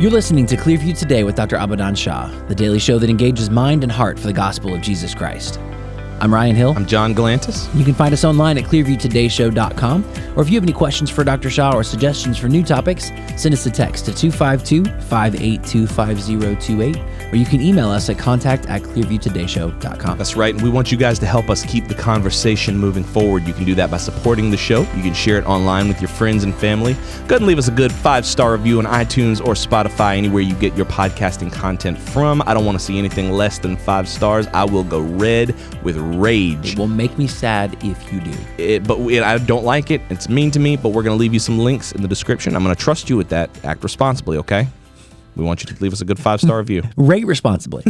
You're listening to Clearview Today with Dr. Abadan Shah, the daily show that engages mind and heart for the gospel of Jesus Christ. I'm Ryan Hill. I'm John Galantis. You can find us online at clearviewtodayshow.com, or if you have any questions for Dr. Shah or suggestions for new topics, send us a text to 252-582-5028, or you can email us at contact@clearviewtodayshow.com. That's right, and we want you guys to help us keep the conversation moving forward. You can do that by supporting the show. You can share it online with your friends and family. Go ahead and leave us a good 5-star review on iTunes or Spotify, anywhere you get your podcasting content from. I don't want to see anything less than 5 stars. I will go red with rage. It will make me sad if you do. I don't like it. It's mean to me, but we're going to leave you some links in the description. I'm going to trust you with that. Act responsibly, okay? We want you to leave us a good 5-star review. Rate responsibly.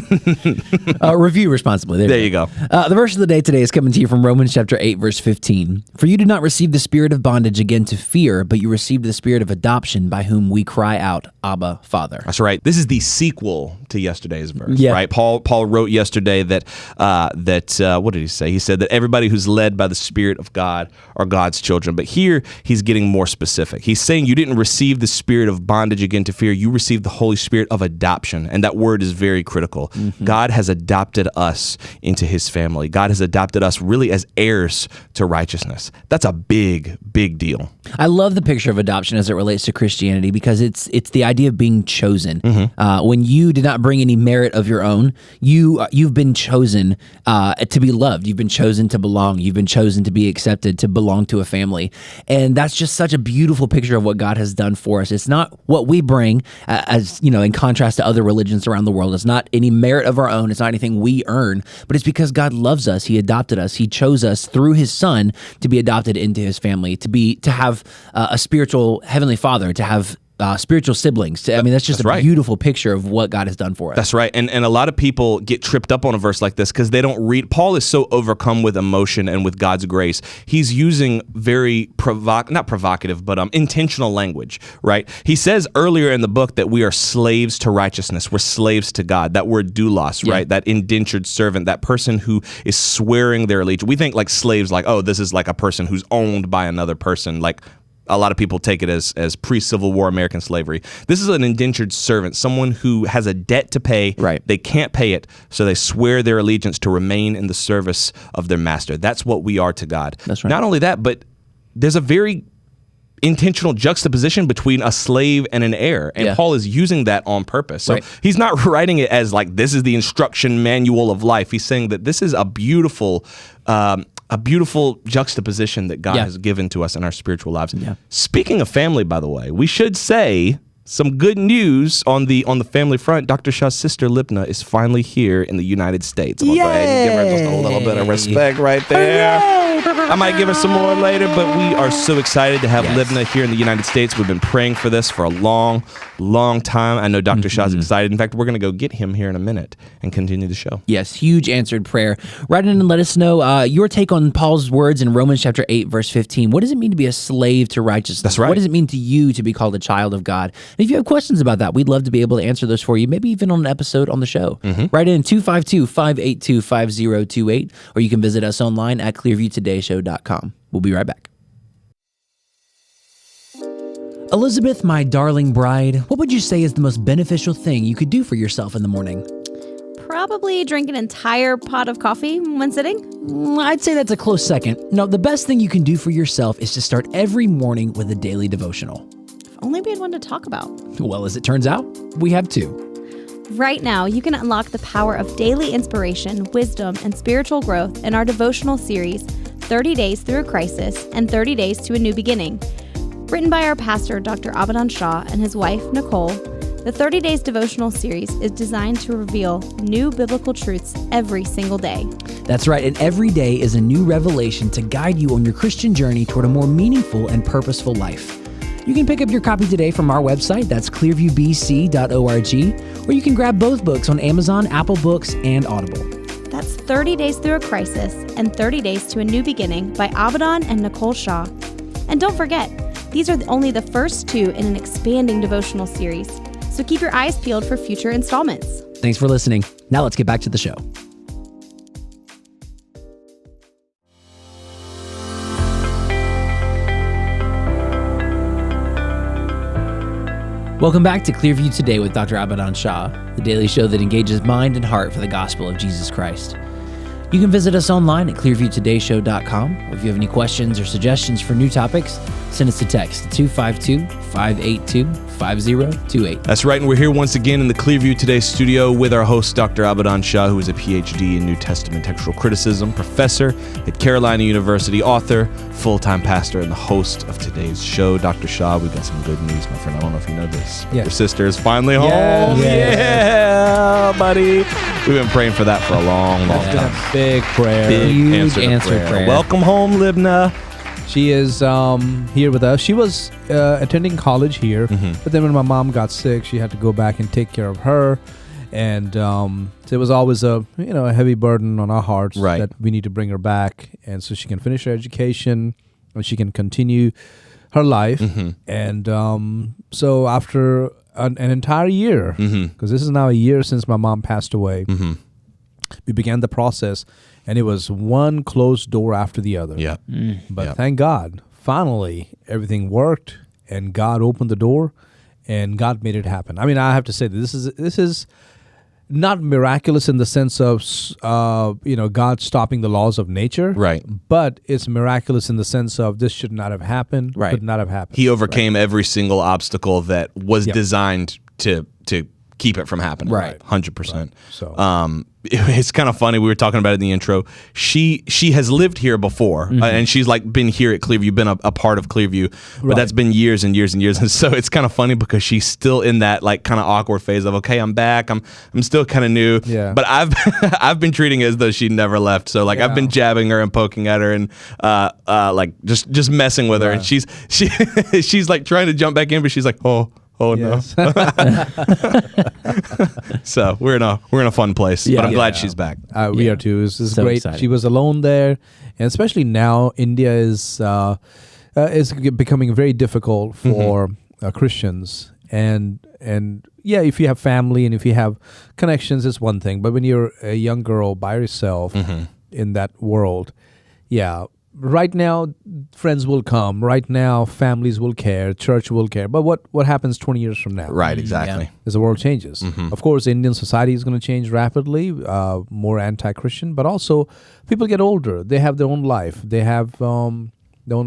Review responsibly. There you go. The verse of the day today is coming to you from Romans chapter 8, verse 15. For you did not receive the spirit of bondage again to fear, but you received the spirit of adoption, by whom we cry out, Abba, Father. That's right. This is the sequel to yesterday's verse, Yeah. right? Paul wrote yesterday that what did he say? He said that everybody who's led by the Spirit of God are God's children. But here he's getting more specific. He's saying you didn't receive the spirit of bondage again to fear. You received the Holy Spirit of adoption. And that word is very critical. Mm-hmm. God has adopted us into his family. God has adopted us really as heirs to righteousness. That's a big, big deal. I love the picture of adoption as it relates to Christianity, because it's the idea of being chosen. Mm-hmm. When you did not bring any merit of your own, you've been chosen to be loved. You've been chosen to belong. You've been chosen to be accepted, to belong to a family. And that's just such a beautiful picture of what God has done for us. It's not what we bring, as you know, in contrast to other religions around the world. It's not any merit of our own. It's not anything we earn, but it's because God loves us. He adopted us. He chose us through his son to be adopted into his family, to have a spiritual heavenly father, to have spiritual siblings. That's just a beautiful picture of what God has done for us. That's right. And a lot of people get tripped up on a verse like this because they don't read. Paul is so overcome with emotion and with God's grace. He's using very not provocative, but intentional language, right? He says earlier in the book that we are slaves to righteousness. We're slaves to God. That word doulos, right? That indentured servant, that person who is swearing their allegiance. We think like slaves, like, oh, this is like a person who's owned by another person, like a lot of people take it as pre-Civil War American slavery. This is an indentured servant, someone who has a debt to pay. Right. They can't pay it, so they swear their allegiance to remain in the service of their master. That's what we are to God. That's right. Not only that, but there's a very intentional juxtaposition between a slave and an heir, and Paul is using that on purpose. So he's not writing it as like this is the instruction manual of life. He's saying that this is a beautiful juxtaposition that God has given to us in our spiritual lives. Yeah. Speaking of family, by the way, we should say some good news on the family front. Dr. Shah's sister Libna is finally here in the United States. I'm gonna go ahead and give her just a little bit of respect right there. I might give her some more later, but we are so excited to have Libna here in the United States. We've been praying for this for a long, long time. I know Dr. Shah's excited. In fact, we're going to go get him here in a minute and continue the show. Yes, huge answered prayer. Write in and let us know your take on Paul's words in Romans chapter 8, verse 15. What does it mean to be a slave to righteousness? That's right. What does it mean to you to be called a child of God? And if you have questions about that, we'd love to be able to answer those for you, maybe even on an episode on the show. Write in 252-582-5028, or you can visit us online at clearviewtodayshow.com. We'll be right back. Elizabeth, my darling bride, what would you say is the most beneficial thing you could do for yourself in the morning? Probably drink an entire pot of coffee when sitting. I'd say that's a close second. No, the best thing you can do for yourself is to start every morning with a daily devotional. If only we had one to talk about. Well, as it turns out, we have two. Right now, you can unlock the power of daily inspiration, wisdom, and spiritual growth in our devotional series, 30 Days Through a Crisis and 30 Days to a New Beginning. Written by our pastor, Dr. Abadan Shah, and his wife, Nicole, the 30 Days devotional series is designed to reveal new biblical truths every single day. That's right, and every day is a new revelation to guide you on your Christian journey toward a more meaningful and purposeful life. You can pick up your copy today from our website, that's clearviewbc.org, or you can grab both books on Amazon, Apple Books, and Audible. That's 30 Days Through a Crisis and 30 Days to a New Beginning by Abadan and Nicole Shah. And don't forget, these are only the first two in an expanding devotional series, so keep your eyes peeled for future installments. Thanks for listening. Now let's get back to the show. Welcome back to Clearview Today with Dr. Abadan Shah, the daily show that engages mind and heart for the gospel of Jesus Christ. You can visit us online at clearviewtodayshow.com, or if you have any questions or suggestions for new topics, send us a text to 252-582-5028. That's right, and we're here once again in the Clearview Today studio with our host, Dr. Abadan Shah, who is a PhD in New Testament textual criticism, professor at Carolina University, author, full-time pastor, and the host of today's show. Dr. Shah, we've got some good news, my friend. I don't know if you know this. Yes. Your sister is finally home. Yes. Yeah, buddy. We've been praying for that for a long time. Big prayer. Big Huge answered answered prayer. Welcome home, Libna. She is here with us. She was attending college here, but then when my mom got sick, she had to go back and take care of her. And so it was always a heavy burden on our hearts that we need to bring her back, and so she can finish her education and she can continue her life. And so after an entire year, because this is now a year since my mom passed away, we began the process, and it was one closed door after the other. Yeah. But thank God, finally, everything worked, and God opened the door, and God made it happen. I mean, I have to say that this is not miraculous in the sense of God stopping the laws of nature, Right. But it's miraculous in the sense of this should not have happened, Right. could not have happened. He overcame every single obstacle that was designed to keep it from happening. Right. 100%. So It's kind of funny. We were talking about it in the intro. She has lived here before, and she's like been here at Clearview, been a part of Clearview, but that's been years and years and years. And so it's kind of funny because she's still in that like kind of awkward phase of, okay, I'm back. I'm still kind of new. Yeah. But I've been treating it as though she never left. So like I've been jabbing her and poking at her and like just messing with her. And she's like trying to jump back in, but she's like, oh yes. no. So we're in a fun place. Yeah. But I'm glad she's back. We are too. This is So great. exciting. She was alone there, and especially now, India is becoming very difficult for Christians. And yeah, if you have family and if you have connections, it's one thing. But when you're a young girl by yourself in that world, right now, friends will come. Right now, families will care. Church will care. But what happens 20 years from now? Right, exactly. As the world changes. Of course, Indian society is going to change rapidly, more anti-Christian, but also people get older. They have their own life. They have their own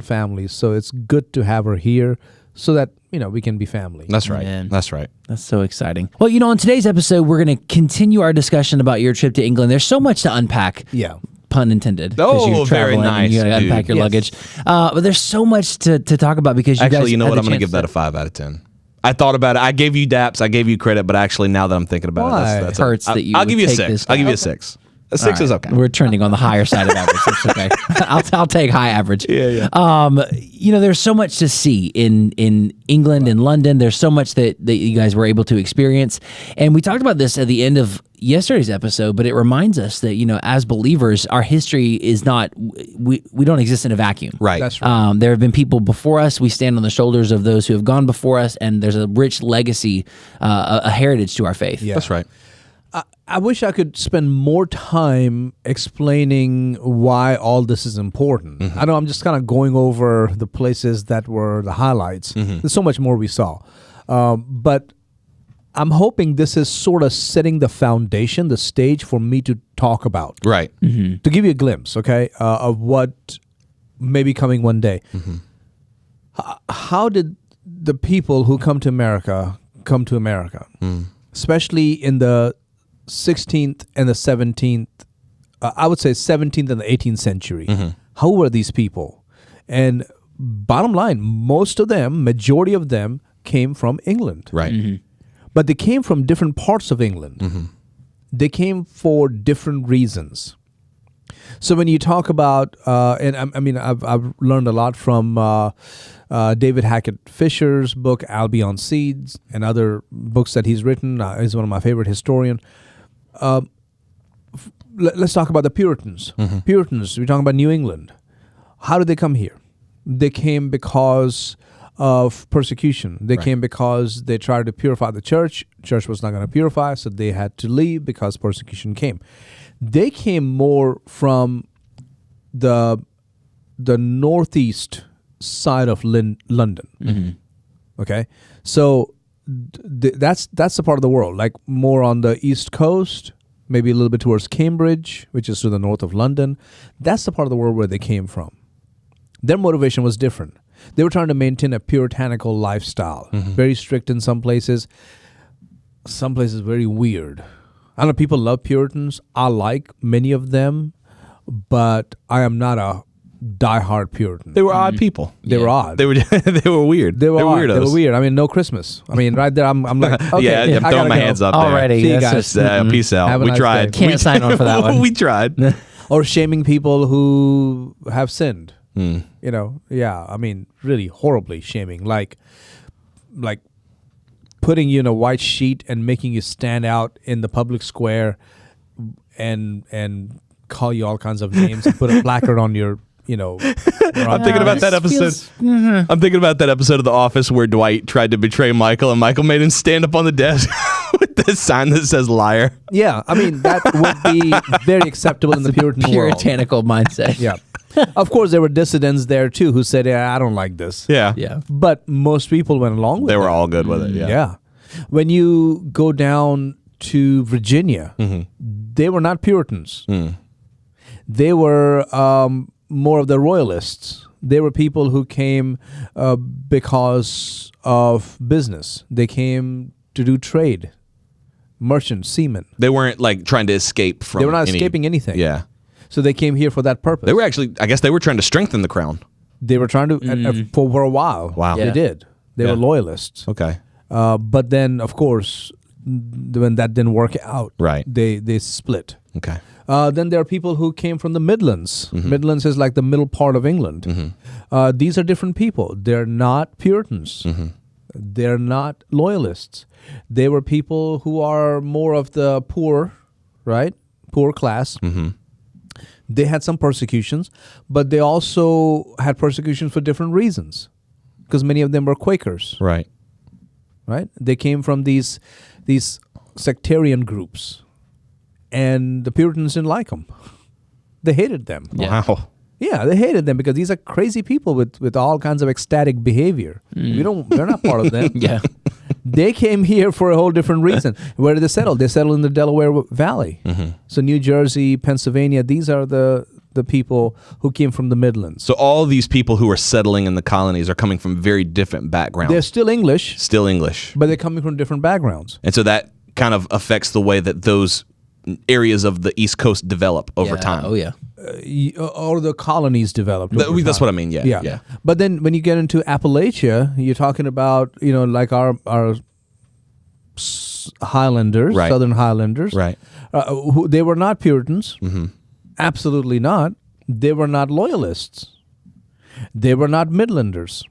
families. So it's good to have her here so that, we can be family. That's right. Amen. That's right. That's so exciting. Well, on today's episode, we're going to continue our discussion about your trip to England. There's so much to unpack. Yeah. Pun intended. 'cause Oh, you're very traveling and nice, You got to dude. unpack your Yes. luggage. But there's so much to talk about because you guys Actually, you know had what? the I'm going to chance give that a 5 out of 10. I thought about it. I gave you daps. I gave you credit, but actually, now that I'm thinking about Why? it, that's Hurts that you I'll would give you a take 6. this I'll give you a down. 6. A 6 is okay. We're trending on the higher side of average. That's okay. I'll take high average. Yeah. There's so much to see in England and London. There's so much that you guys were able to experience. And we talked about this at the end of yesterday's episode, but it reminds us that, as believers, our history is not, we don't exist in a vacuum. Right. That's right. There have been people before us. We stand on the shoulders of those who have gone before us, and there's a rich legacy, a heritage to our faith. Yeah. That's right. I wish I could spend more time explaining why all this is important. I know I'm just kind of going over the places that were the highlights. There's so much more we saw. But I'm hoping this is sort of setting the foundation, the stage for me to talk about. Right. To give you a glimpse, okay, of what may be coming one day. How did the people who come to America come to America? Especially in the 16th and the 17th, I would say 17th and the 18th century. How were these people? And bottom line, most of them, majority of them, came from England. Right. But they came from different parts of England. They came for different reasons. So when you talk about, I've learned a lot from David Hackett Fisher's book, Albion Seeds, and other books that he's written. He's one of my favorite historians. Let's talk about the Puritans. Puritans, we're talking about New England. How did they come here? They came because of persecution. They came because they tried to purify the church. Church was not going to purify, so they had to leave because persecution came. They came more from the northeast side of London. Okay, so that's the part of the world, like more on the East Coast, maybe a little bit towards Cambridge, which is to the north of London. That's the part of the world where they came from. Their motivation was different. They were trying to maintain a puritanical lifestyle, very strict in some places very weird. I know people love Puritans. I like many of them, but I am not a diehard Puritan. They were odd people. They were odd. They were they were weird. They were odd. weirdos. They were weird. I mean, no Christmas. I mean, right there, I'm like, okay, yeah, I'm I throwing gotta my go. hands up Already, there. See you that's guys. just- Peace out. Have a We nice tried. day. Can't sign on for that one. We tried. Or shaming people who have sinned. Hmm. You know, yeah. I mean, really horribly shaming, like putting you in a white sheet and making you stand out in the public square, and call you all kinds of names and put a placard on your, I'm thinking about that episode. I'm thinking about that episode of The Office where Dwight tried to betray Michael, and Michael made him stand up on the desk with the sign that says "liar." Yeah, I mean that would be very acceptable in the Puritan world. Puritanical mindset. Yeah, of course there were dissidents there too who said, "Yeah, I don't like this." Yeah, Yeah. But most people went along with it. they were all good with it. Yeah. When you go down to Virginia, they were not Puritans. They were more of the royalists. They were people who came because of business. They came to do trade, merchants, seamen. They weren't like trying to escape from. They were not escaping anything. Yeah, So they came here for that purpose. they were actually. I guess they were trying to strengthen the crown. They were trying to for a while. Wow. They Yeah. did. They Yeah. were loyalists. Okay. But then, of course, when that didn't work out, Right. they split. Okay. Then there are people who came from the Midlands. Midlands is like the middle part of England. These are different people. They're not Puritans. They're not loyalists. They were people who are more of the poor, right? Poor class. They had some persecutions, but they also had persecutions for different reasons, because many of them were Quakers. Right. Right? They came from these sectarian groups, and the Puritans didn't like them. They hated them. Yeah. Wow. Yeah, they hated them because these are crazy people with all kinds of ecstatic behavior. We're not part of them. Yeah. They came here for a whole different reason. Where did they settle? They settled in the Delaware Valley. So New Jersey, Pennsylvania, these are the people who came from the Midlands. So all these people who are settling in the colonies are coming from very different backgrounds. They're still English, Still English. but they're coming from different backgrounds. And so that kind of affects the way that those areas of the East Coast develop over Yeah. time. Oh yeah. Or the colonies developed. over That's time. what I mean. Yeah. Yeah. Yeah. But then when you get into Appalachia, you're talking about, like our Highlanders, Right. Southern Highlanders. Right. They were not Puritans. Absolutely not. They were not loyalists. They were not Midlanders.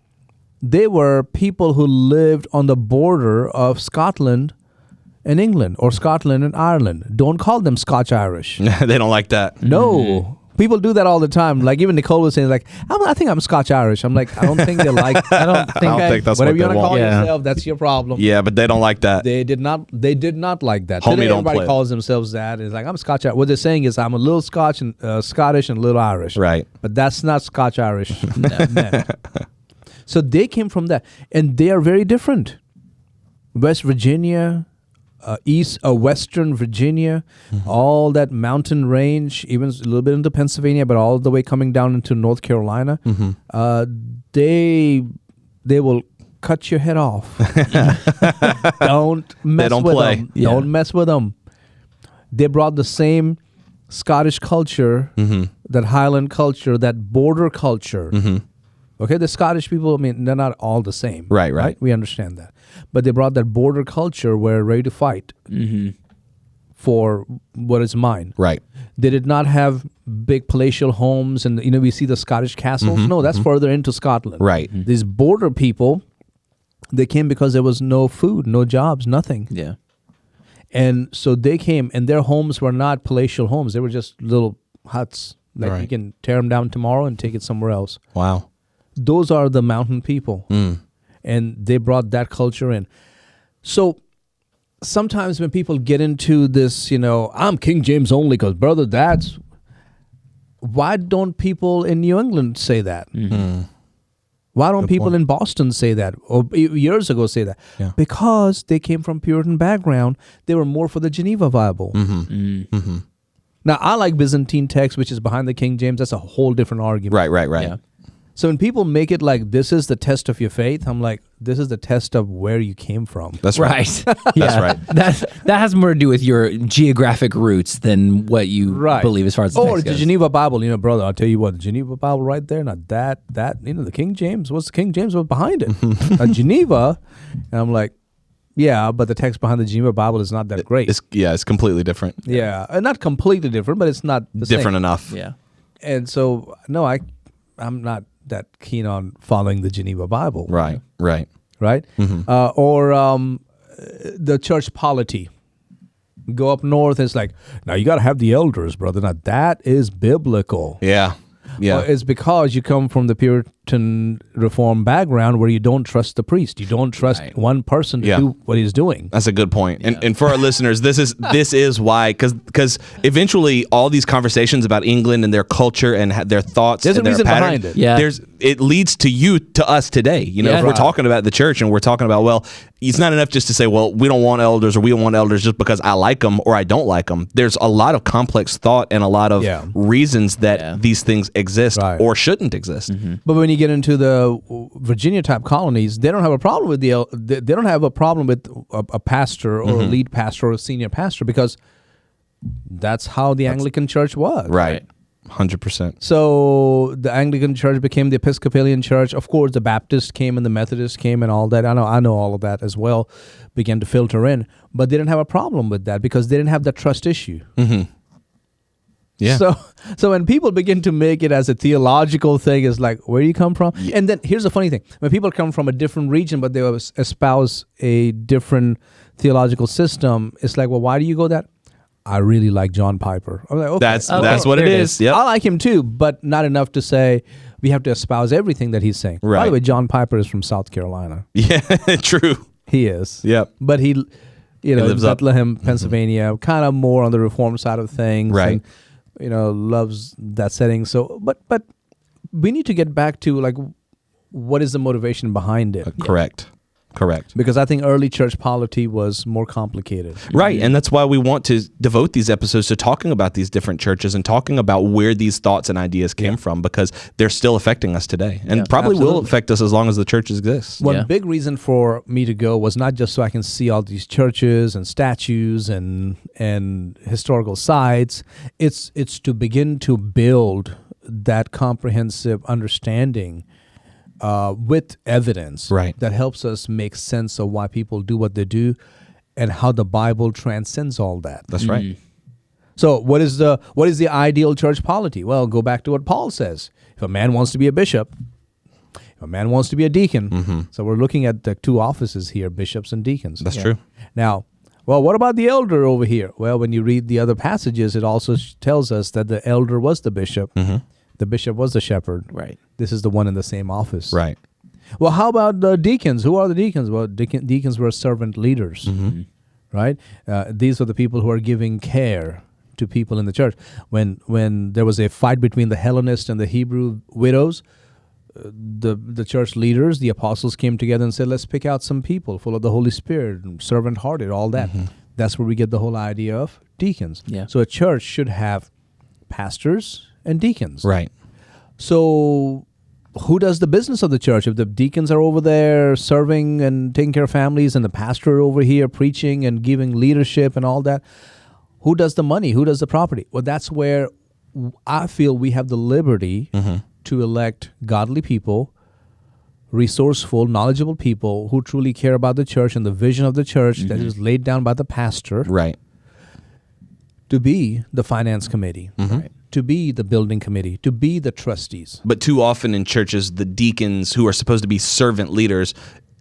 They were people who lived on the border of Scotland and England, or Scotland and Ireland. Don't call them Scotch-Irish. They don't like that. No. People do that all the time. Like even Nicole was saying, like, I think I'm Scotch-Irish. I'm like, I don't think they like. I don't think that's whatever what you they want to call want. Yeah. yourself. That's your problem. Yeah, but they don't like that. They did not like that. Homie Today don't everybody play. calls themselves that. It's like I'm Scotch. What they're saying is I'm a little Scotch and Scottish and a little Irish. Right. But that's not Scotch-Irish. No. So they came from that, and they are very different. West Virginia, Western Virginia, all that mountain range, even a little bit into Pennsylvania, but all the way coming down into North Carolina. They will cut your head off. Don't mess don't with play. them. Yeah. Don't mess with them. They brought the same Scottish culture, that Highland culture, that border culture. Okay, the Scottish people, I mean, they're not all the same. Right. We understand that. But they brought that border culture where ready to fight for what is mine. Right. They did not have big palatial homes and, we see the Scottish castles. No, that's further into Scotland. Right. These border people, they came because there was no food, no jobs, nothing. Yeah. And so they came, and their homes were not palatial homes. They were just little huts. Like you Right. can tear them down tomorrow and take it somewhere else. Wow. Those are the mountain people. And they brought that culture in. So sometimes when people get into this, I'm King James only because, brother, why don't people in New England say that? Why don't Good people point. in Boston say that, or years ago say that? Yeah. Because they came from Puritan background. They were more for the Geneva Bible. Now, I like Byzantine text, which is behind the King James. That's a whole different argument. Right. Yeah. So when people make it like this is the test of your faith, I'm like, this is the test of where you came from. That's right. Right. That's right. That has more to do with your geographic roots than what you believe as far as the Or text the goes. Geneva Bible, brother, I'll tell you what, the Geneva Bible right there, now that, the King James, what's the King James was behind it? Geneva, and I'm like, yeah, but the text behind the Geneva Bible is not that great. It's completely different. Yeah, not completely different, but it's not the Different same. enough. Yeah. And so, no, I'm not that keen on following the Geneva Bible. Right. Right? Or the church polity. Go up north, it's like, now you got to have the elders, brother. Now that is biblical. Yeah. Yeah. Well, it's because you come from the Puritan Reform background where you don't trust the priest. You don't trust one person to Yeah. do what he's doing. That's a good point. And for our listeners, this is why, because eventually all these conversations about England and their culture and their thoughts There's a and their reason pattern, behind it. Yeah. it leads to us today. Yeah. If we're Right. talking about the church and we're talking about, well, it's not enough just to say, well, we don't want elders or we don't want elders just because I like them or I don't like them. There's a lot of complex thought and a lot of reasons that these things exist or shouldn't exist. But when you get into the Virginia type colonies, they don't have a problem with they don't have a problem with a pastor or a lead pastor or a senior pastor because that's how the Anglican Church was. Right. 100%. So the Anglican Church became the Episcopalian Church. Of course, the Baptist came and the Methodist came and all that. I know all of that as well. Began to filter in, but they didn't have a problem with that because they didn't have that trust issue. Yeah. So when people begin to make it as a theological thing, it's like, where do you come from? And then here's the funny thing: when people come from a different region, but they espouse a different theological system, it's like, well, why do you go that? I really like John Piper. I'm like, okay. That's what it There it is. is. Yep. I like him too, but not enough to say we have to espouse everything that he's saying. By Right. the way, John Piper is from South Carolina. Yeah. True. He is. Yep. But he lives up. Bethlehem, Pennsylvania, kind of more on the reform side of things. Right. And, loves that setting. So, but we need to get back to like, what is the motivation behind it? Correct. Because I think early church polity was more complicated. Right. And that's why we want to devote these episodes to talking about these different churches and talking about where these thoughts and ideas came from, because they're still affecting us today and probably will absolutely. affect us as long as the church exists. One Yeah. big reason for me to go was not just so I can see all these churches and statues and historical sites. It's to begin to build that comprehensive understanding with evidence that helps us make sense of why people do what they do and how the Bible transcends all that. That's right. So what is the ideal church polity? Well, go back to what Paul says. If a man wants to be a bishop, if a man wants to be a deacon, so we're looking at the two offices here, bishops and deacons. That's true. Now, well, what about the elder over here? Well, when you read the other passages, it also tells us that the elder was the bishop. The bishop was the shepherd. Right. This is the one in the same office. Right. Well, how about the deacons? Who are the deacons? Well, deacons were servant leaders, right? These are the people who are giving care to people in the church. When there was a fight between the Hellenist and the Hebrew widows, the church leaders, the apostles came together and said, let's pick out some people full of the Holy Spirit, servant-hearted, all that. That's where we get the whole idea of deacons. Yeah. So a church should have pastors and deacons. Right. So who does the business of the church? If the deacons are over there serving and taking care of families and the pastor over here preaching and giving leadership and all that, who does the money? Who does the property? Well, that's where I feel we have the liberty to elect godly people, resourceful, knowledgeable people who truly care about the church and the vision of the church that is laid down by the pastor Right. to be the finance committee, right? To be the building committee, to be the trustees. But too often in churches, the deacons, who are supposed to be servant leaders,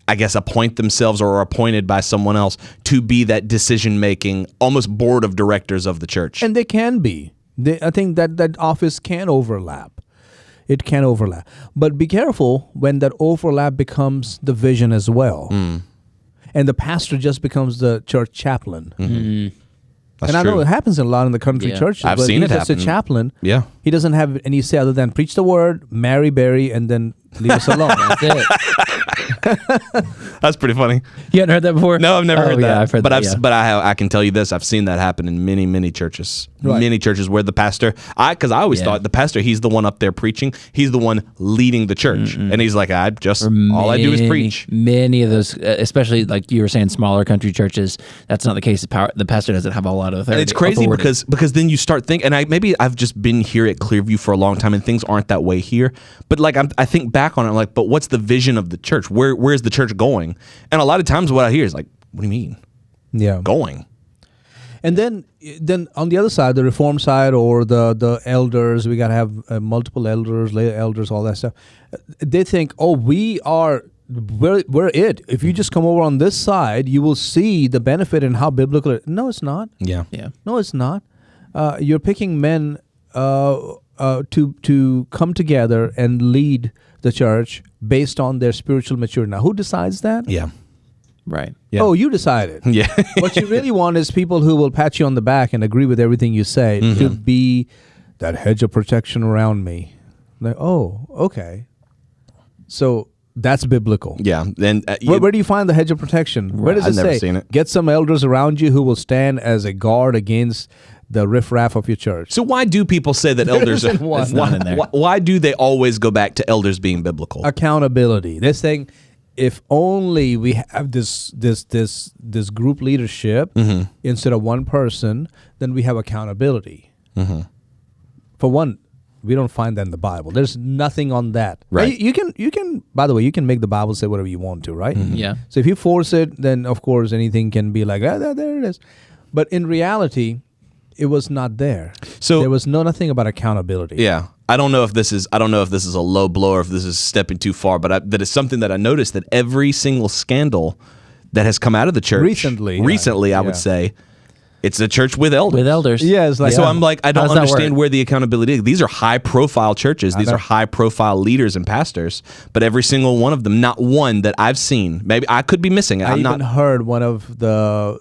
I guess appoint themselves or are appointed by someone else to be that decision-making, almost board of directors of the church. And they can be. I think that office can overlap. It can overlap. But be careful when that overlap becomes the vision as well. And the pastor just becomes the church chaplain. That's and I true. know it happens a lot in the country Yeah. churches. I've but seen he's it just happen. a chaplain. Yeah. He doesn't have any say other than preach the word, marry, bury, and then leave us alone. That's it. That's pretty funny. You hadn't heard that before? No, I've never heard yeah, that. I've heard but that. Yeah. but I can tell you this: I've seen that happen in many churches. Right. Many churches where the pastor, because I always Yeah. thought the pastor, he's the one up there preaching, he's the one leading the church, and he's like, all I do is preach. Many of those, especially like you were saying, smaller country churches, that's not the case. The pastor doesn't have a lot of authority. And it's crazy authority. because then you start thinking, and maybe I've just been here at Clearview for a long time, and things aren't that way here. But like I think back on it, I'm like, but what's the vision of the church? Where's the church going? And a lot of times, what I hear is like, what do you mean Yeah. going? And then on the other side, the reform side, or the elders, we got to have multiple elders, lay elders, all that stuff. They think, oh, we're it. If you just come over on this side, you will see the benefit and how biblical it. No, it's not. Yeah. Yeah. No, it's not. You're picking men to come together and lead the church based on their spiritual maturity. Now, who decides that? Yeah. Right. Yeah. Oh, you decided. Yeah. What you really want is people who will pat you on the back and agree with everything you say to be that hedge of protection around me. Like, oh, okay. So that's biblical. Yeah. And Where do you find the hedge of protection? Where does I've it never say? seen it. Get some elders around you who will stand as a guard against the riffraff of your church. So why do people say that elders? isn't one. It's not in there. Why do they always go back to elders being biblical? Accountability. They're saying, if only we have this group leadership instead of one person, then we have accountability. For one, we don't find that in the Bible. There's nothing on that. Right. You can. By the way, you can make the Bible say whatever you want to, right? Yeah. So if you force it, then of course anything can be like, there it is. But in reality, it was not there. So- there was nothing about accountability. Yeah. I don't know if this is a low blow or if this is stepping too far, but that is something that I noticed, that every single scandal that has come out of the church Recently, I would yeah. say, it's a church with elders. With elders. Yeah, it's like So I'm like, I don't How does that understand work? where the accountability is. These are high-profile churches. These are high-profile leaders and pastors. But every single one of them, not one that I've seen. Maybe I could be missing it. I I'm even not. heard one of the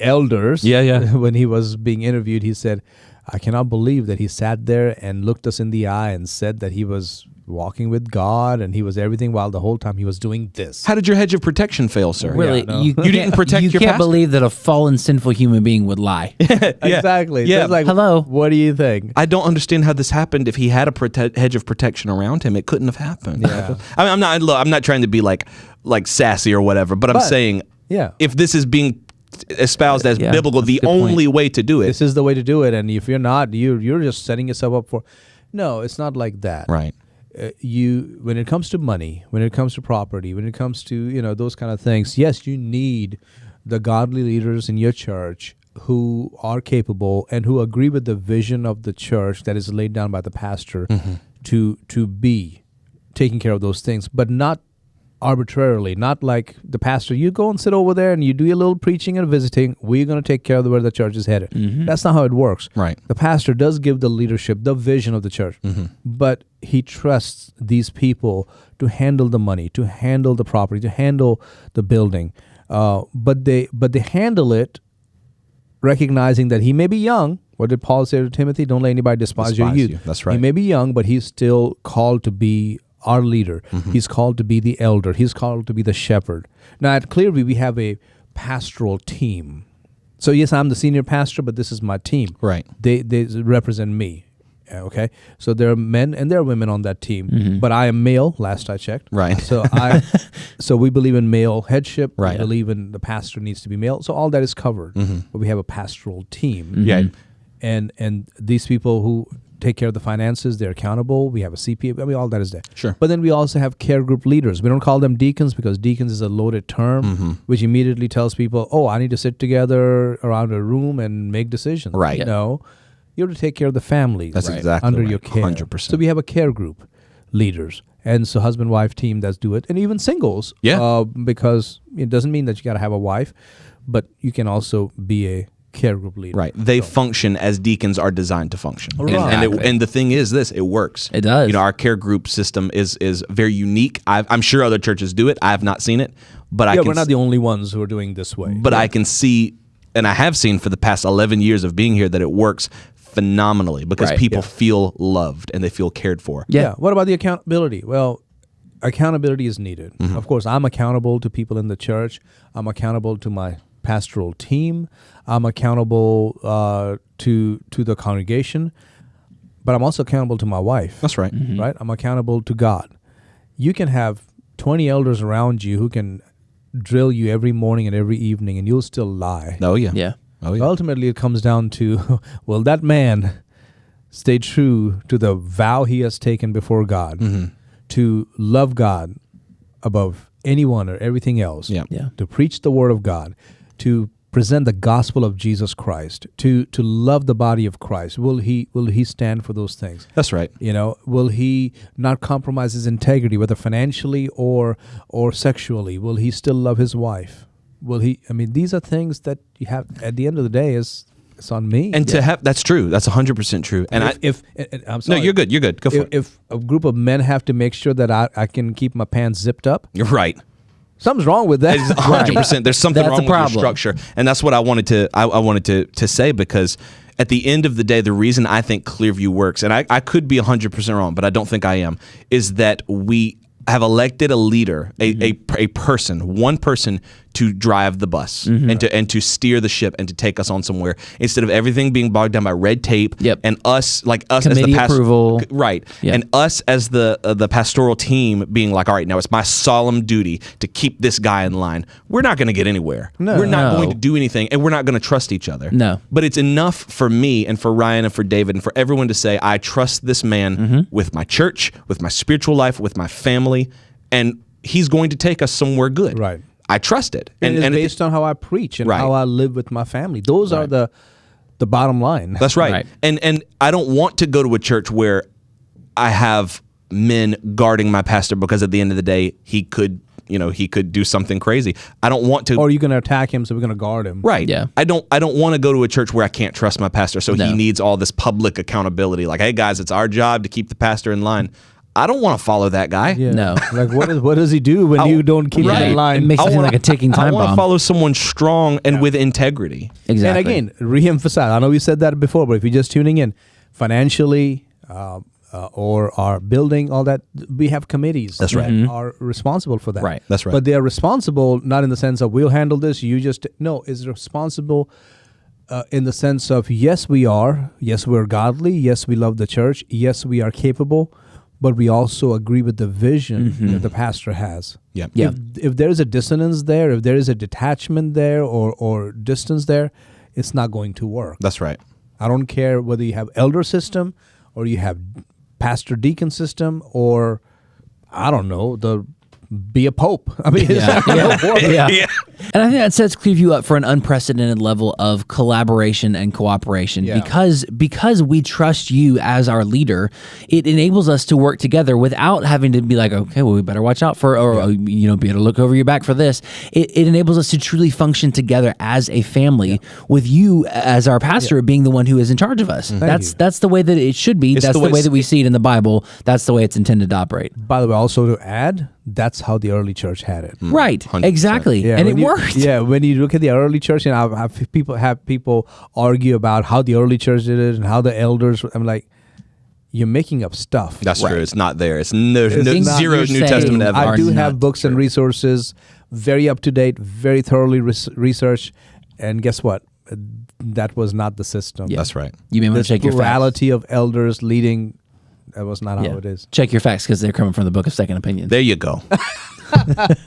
elders. Yeah. When he was being interviewed, he said, "I cannot believe that he sat there and looked us in the eye and said that he was walking with God and he was everything, while the whole time he was doing this." How did your hedge of protection fail, sir? Really, Yeah, no. you You didn't protect you your can't pastor? believe that a fallen, sinful human being would lie. Exactly. Yeah. So it's like, Hello. What do you think? I don't understand how this happened. If he had a hedge of protection around him, it couldn't have happened. Yeah. I mean, I'm not trying to be like sassy or whatever, but I'm But- saying, Yeah. if this is being espoused as Yeah, biblical, that's the a good point. only way to do it, This is the way to do it, and if you're not, you're just setting yourself up for. No, it's not like that. right? When it comes to money, when it comes to property, when it comes to those kind of things, yes, you need the godly leaders in your church who are capable and who agree with the vision of the church that is laid down by the pastor to be taking care of those things, but not arbitrarily, not like the pastor, you go and sit over there and you do your little preaching and visiting, we're going to take care of where the church is headed. That's not how it works. Right. The pastor does give the leadership, the vision of the church, but he trusts these people to handle the money, to handle the property, to handle the building. But they handle it recognizing that he may be young. What did Paul say to Timothy? Don't let anybody despise your Despise youth. you. That's He right. may be young, but he's still called to be our leader. He's called to be the elder. He's called to be the shepherd. Now at Clearview, we have a pastoral team. So yes, I'm the senior pastor, but this is my team. Right. They represent me. Okay. So there are men and there are women on that team, but I am male. Last I checked. Right. So we believe in male headship. Right. We believe in the pastor needs to be male. So all that is covered. But we have a pastoral team. Yeah. And these people who take care of the finances, they're accountable. We have a CPA. I mean, all that is there. Sure. But then we also have care group leaders. We don't call them deacons because deacons is a loaded term, which immediately tells people, oh, I need to sit together around a room and make decisions. Right. Yeah. No, you have to take care of the families. That's exactly under right. your care. 100%. So we have a care group leaders. And so husband-wife team that do it. And even singles. Yeah. Because it doesn't mean that you got to have a wife, but you can also be a care group leader. Right. They function as deacons are designed to function. Right. And the thing is this, it works. It does. Our care group system is very unique. I'm sure other churches do it. I have not seen it, but Yeah, we're not the only ones who are doing this way. I can see and I have seen for the past 11 years of being here, that it works phenomenally because Right. people feel loved and they feel cared for. Yeah. What about the accountability? Well, accountability is needed. Mm-hmm. Of course, I'm accountable to people in the church. I'm accountable to my pastoral team. I'm accountable to the congregation. But I'm also accountable to my wife. That's right. Right? I'm accountable to God. You can have 20 elders around you who can drill you every morning and every evening, and you'll still lie. Oh yeah. Yeah. Oh yeah. Ultimately, it comes down to, will that man stay true to the vow he has taken before God to love God above anyone or everything else, Yeah. Yeah. to preach the word of God, to present the gospel of Jesus Christ, to love the body of Christ? Will he stand for those things? That's right. You know, will he not compromise his integrity, whether financially or sexually? Will he still love his wife? Will he? I mean, these are things that you have. At the end of the day, it's on me. And to have that's true. That's 100% true. And if I'm no, sorry, you're good. You're good. Go for it. If a group of men have to make sure that I can keep my pants zipped up, You're right. something's wrong with that. It's 100%. There's something That's wrong a with your problem. structure, and that's what I wanted to. I wanted to say, because at the end of the day, the reason I think Clearview works, and I could be 100% wrong, but I don't think I am, is that we have elected a leader, a person, one person to drive the bus and to steer the ship and to take us on somewhere, instead of everything being bogged down by red tape. Yep. And us as Committee the approval. right? Yep. And us as the pastoral team being like, all right, now it's my solemn duty to keep this guy in line. We're not going to get anywhere. No. We're not No. going to do anything, and we're not going to trust each other. No. But it's enough for me and for Ryan and for David and for everyone to say, I trust this man with my church, with my spiritual life, with my family, and he's going to take us somewhere good. Right. I trust it. and it's based on how I preach and Right. how I live with my family. Those are the bottom line. That's right. Right. And I don't want to go to a church where I have men guarding my pastor, because at the end of the day, he could do something crazy. I don't want to. Or you're going to attack him, so we're going to guard him. Right. Yeah. I don't want to go to a church where I can't trust my pastor, so he No. needs all this public accountability. Like, hey guys, it's our job to keep the pastor in line. I don't want to follow that guy. Yeah. No. Like, what does he do when you don't keep him Right. in line? It makes it feel like a ticking I time want to bomb. follow someone strong and with integrity. Exactly. And again, re-emphasize. I know we said that before, but if you're just tuning in, financially or our building, all that, we have committees That's right. that are responsible for that. Right. That's right. But they are responsible not in the sense of we'll handle this. You just no. Is responsible in the sense of yes, we are. Yes, we're godly. Yes, we love the church. Yes, we are capable. But we also agree with the vision that the pastor has. Yeah. Yeah. If there is a dissonance there, if there is a detachment there or distance there, it's not going to work. That's right. I don't care whether you have elder system or you have pastor deacon system or I don't know, be a pope. I mean, it's not gonna work. Yeah. And I think that sets Clearview up for an unprecedented level of collaboration and cooperation Yeah. because we trust you as our leader. It enables us to work together without having to be like, okay, well, we better watch out for, or be able to look over your back for this. It enables us to truly function together as a family, with you as our pastor being the one who is in charge of us. That's the way that it should be. It's That's the the way way it's- that we see it in the Bible. That's the way it's intended to operate. By the way, also to add, that's how the early church had it. Right. 100%. Exactly. And it when you- worked. Yeah, when you look at the early church, and I have people argue about how the early church did it and how the elders. I'm like, you're making up stuff. That's Right. true. It's not there. There's no Things zero you're New saying Testament evidence. are I do not have books and true. resources, very up to date, very thoroughly researched, and guess what? That was not the system. Yeah. That's right. You may want This to check your facts. plurality of elders leading. That was not how it is. Check your facts because they're coming from the Book of Second Opinions. There you go.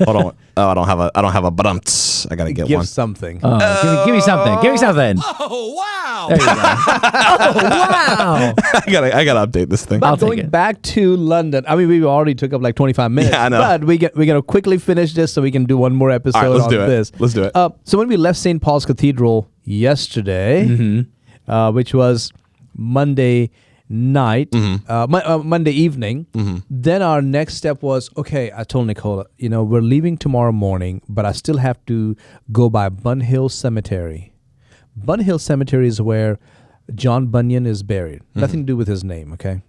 Hold on. Oh, I don't have a but I gotta get Give one. something. Give me something. Give me something. Oh wow! There you go. Wow. I gotta update this thing. I'll take Going it. back to London, I mean, we already took up like 25 minutes. Yeah, I know. But we're going to quickly finish this so we can do one more episode All right, let's on do it. this. Let's do it. So when we left St. Paul's Cathedral yesterday, which was Monday night, Monday evening, then our next step was, okay, I told Nicola, we're leaving tomorrow morning, but I still have to go by Bun Hill Cemetery. Bun Hill Cemetery is where John Bunyan is buried. Nothing to do with his name, okay?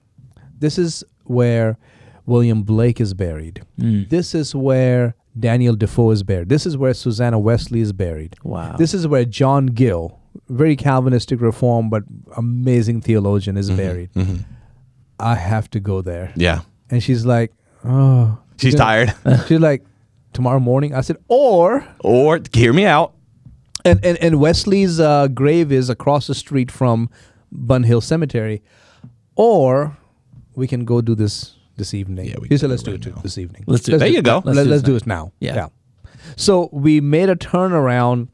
This is where William Blake is buried. This is where Daniel Defoe is buried. This is where Susanna Wesley is buried. Wow. This is where John Gill, very Calvinistic reform, but amazing theologian, is buried. I have to go there. Yeah. And she's like, oh. She's tired. She's like, tomorrow morning? I said, or hear me out. And Wesley's grave is across the street from Bun Hill Cemetery. Or we can go do this evening. Yeah, we He can said, do let's it do right it now. this evening. Let's do it. There you go. Let's do it it now. Yeah. So we made a turnaround.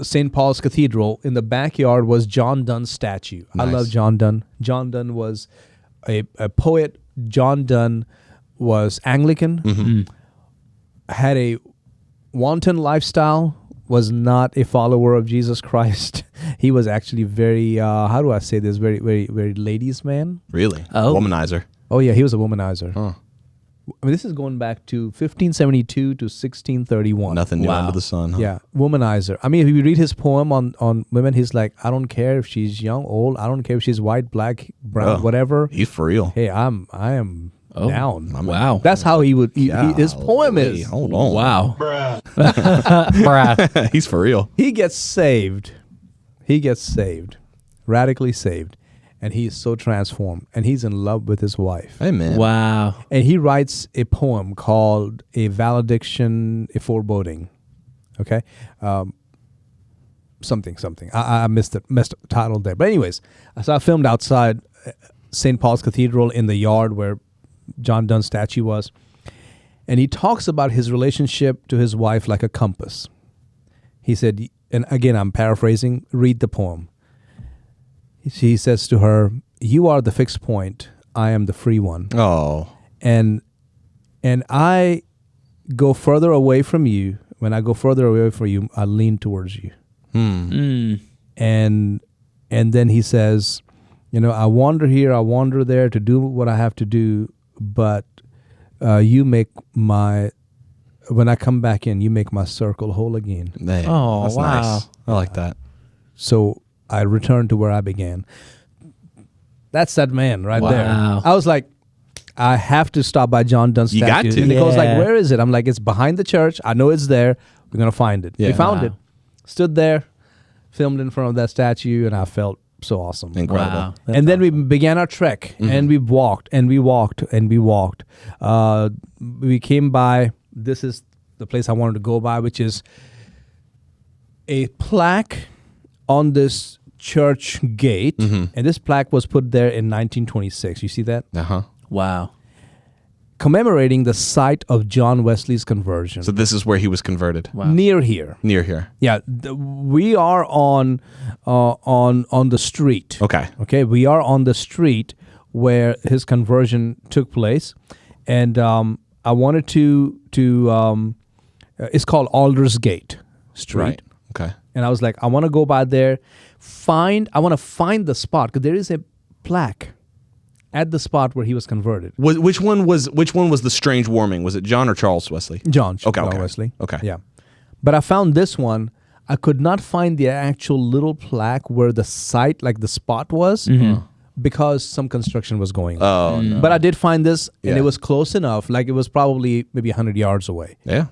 St. Paul's Cathedral. In the backyard was John Donne's statue. I Nice. love John Donne. John Donne was a poet. John Donne was Anglican. Had a wanton lifestyle. Was not a follower of Jesus Christ. He was actually very, how do I say this? Very, very, very ladies' man. Really? Oh. Womanizer. Oh yeah, he was a womanizer. Huh. I mean, this is going back to 1572 to 1631. Nothing new Wow. under the sun. Huh? Yeah, womanizer. I mean, if you read his poem on women, he's like, I don't care if she's young, old. I don't care if she's white, black, brown, Oh. whatever. He's for real. Hey, I am down. Wow. That's how he would. His poem Golly, is. Hold on. Wow. Bruh. He's for real. He gets saved. He gets saved, radically saved, and he's so transformed, and he's in love with his wife. Hey, man. Wow. And he writes a poem called A Valediction, a Foreboding. Okay? Something. I missed the title there. But anyways, so I filmed outside St. Paul's Cathedral in the yard where John Donne's statue was. And he talks about his relationship to his wife like a compass. He said, and again, I'm paraphrasing, read the poem. He says to her, you are the fixed point. I am the free one. Oh. And I go further away from you. When I go further away from you, I lean towards you. And then he says, I wander here, I wander there to do what I have to do, but you make when I come back in, you make my circle whole again. Man, Oh, that's wow. nice. I like that. So I return to where I began. That's that man right there. Wow. I was like, I have to stop by John Donne's You got statue. to. And Nicole's like, Yeah. where is it? I'm like, it's behind the church. I know it's there. We're going to find it. Yeah. We found Wow. it. Stood there, filmed in front of that statue, and I felt so awesome. Incredible. Wow. And then we began our trek, and we walked, and we walked, and we walked. We came by, this is the place I wanted to go by, which is a plaque on this church gate. And this plaque was put there in 1926. You see that? Uh-huh. Wow. Commemorating the site of John Wesley's conversion. So this is where he was converted. Wow. Near here. Near here. Yeah, we are on the street. Okay. We are on the street where his conversion took place, and I wanted to it's called Aldersgate Street, Right. Okay. and I was like, I want to go by there, I want to find the spot because there is a plaque at the spot where he was converted. Which one was the strange warming? Was it John or Charles Wesley? John Okay. Wesley. Okay. Yeah. But I found this one. I could not find the actual little plaque where the site, like the spot was, because some construction was going on. Oh, no. But I did find this, and Yeah. it was close enough. Like it was probably maybe 100 yards away. Yeah.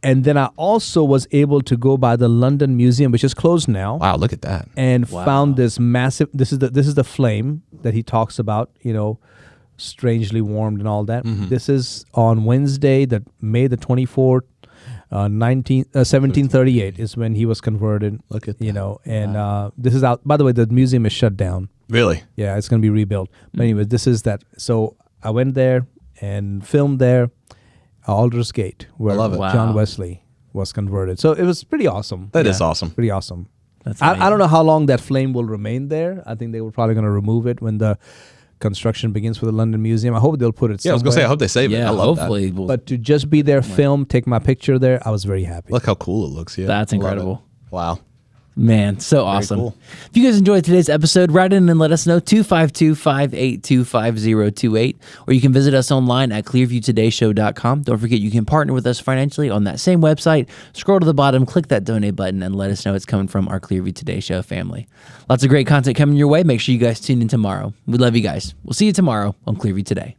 And then I also was able to go by the London Museum, which is closed now, Wow, look at that. and found this massive. This is the flame that he talks about. Strangely warmed and all that. This is on Wednesday, May the 24th. 1738 is when he was converted. Look at that. And this is out. By the way, the museum is shut down. Really? Yeah, it's going to be rebuilt. But anyway, this is that. So I went there and filmed there, Aldersgate, where love it. John Wow. Wesley was converted. So it was pretty awesome. That is awesome. Pretty awesome. That's I don't know how long that flame will remain there. I think they were probably going to remove it when the construction begins for the London Museum. I hope they'll put it Yeah, I was somewhere. gonna say I hope they save it. Yeah, I love hopefully. We'll, But to just be there, film, take my picture there, I was very happy. that. Look how cool it looks. Yeah, That's I love it. incredible. Wow. Man, so awesome. cool. If you guys enjoyed today's episode, write in and let us know, 252-582-5028, or you can visit us online at clearviewtodayshow.com. Don't forget you can partner with us financially on that same website. Scroll to the bottom, click that donate button, and let us know it's coming from our Clearview Today Show family. Lots of great content coming your way. Make sure you guys tune in tomorrow. We love you guys. We'll see you tomorrow on Clearview Today.